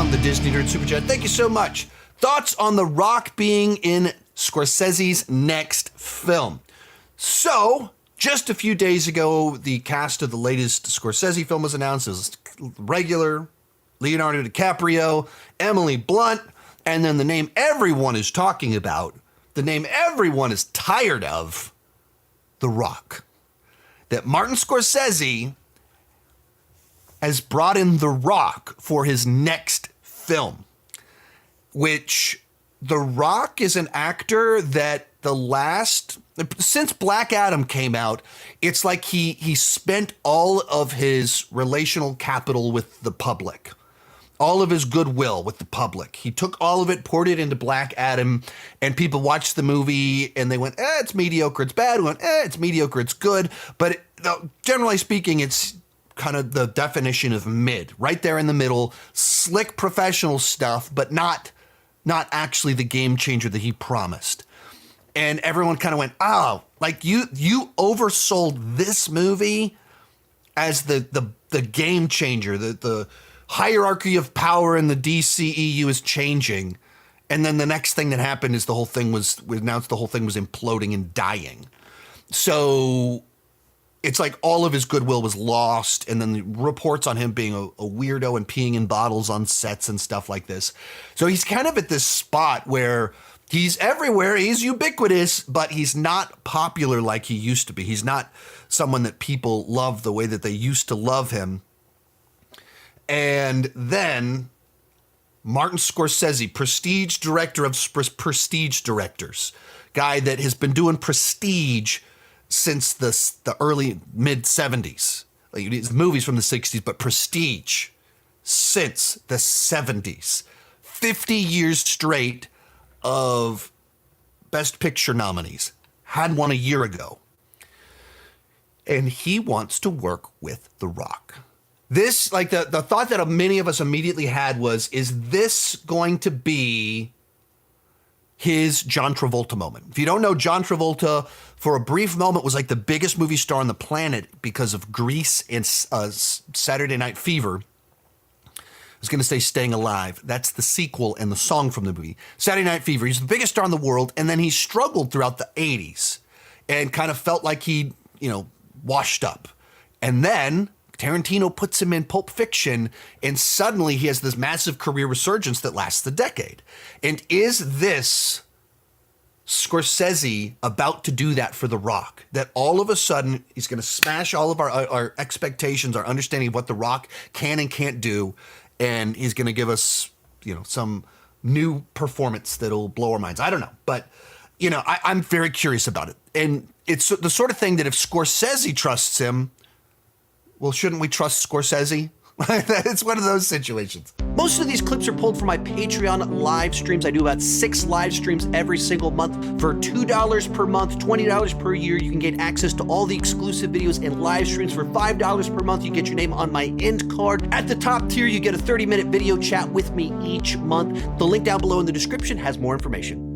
from the Disney Nerd Super Chat. Thank you so much. Thoughts on The Rock being in Scorsese's next film? So, just a few days ago, the cast of the latest Scorsese film was announced. It was regular, Leonardo DiCaprio, Emily Blunt, and then the name everyone is talking about, the name everyone is tired of, The Rock. That Martin Scorsese has brought in The Rock for his next film, which The Rock is an actor that since Black Adam came out, it's like he spent all of his relational capital with the public, all of his goodwill with the public. He took all of it, poured it into Black Adam, and people watched the movie and they went, it's mediocre, it's bad. We went, it's mediocre, it's good. But generally speaking, it's kind of the definition of mid, right there in the middle, slick professional stuff, but not actually the game changer that he promised. And everyone kind of went, oh, like you oversold this movie as the game changer, the hierarchy of power in the DCEU is changing. And then the next thing that happened is we announced the whole thing was imploding and dying. So it's like all of his goodwill was lost, and then the reports on him being a weirdo and peeing in bottles on sets and stuff like this. So he's kind of at this spot where he's everywhere, he's ubiquitous, but he's not popular like he used to be. He's not someone that people love the way that they used to love him. And then Martin Scorsese, prestige director of prestige directors, guy that has been doing prestige since the early mid-70s. Like, it's movies from the 60s, but prestige since the 70s. 50 years straight of Best Picture nominees. Had one a year ago. And he wants to work with The Rock. This, like the thought that many of us immediately had was, is this going to be his John Travolta moment? If you don't know, John Travolta, for a brief moment, was like the biggest movie star on the planet because of Grease and Saturday Night Fever. I was going to say Staying Alive. That's the sequel and the song from the movie. Saturday Night Fever. He's the biggest star in the world, and then he struggled throughout the 80s and kind of felt like he, washed up. And then Tarantino puts him in Pulp Fiction, and suddenly he has this massive career resurgence that lasts a decade. And is this Scorsese about to do that for The Rock? That all of a sudden he's going to smash all of our expectations, our understanding of what The Rock can and can't do, and he's going to give us, some new performance that'll blow our minds. I don't know, but I'm very curious about it. And it's the sort of thing that if Scorsese trusts him, well, shouldn't we trust Scorsese? It's one of those situations. Most of these clips are pulled from my Patreon live streams. I do about 6 live streams every single month. For $2 per month, $20 per year, you can get access to all the exclusive videos and live streams. For $5 per month, you get your name on my end card. At the top tier, you get a 30-minute video chat with me each month. The link down below in the description has more information.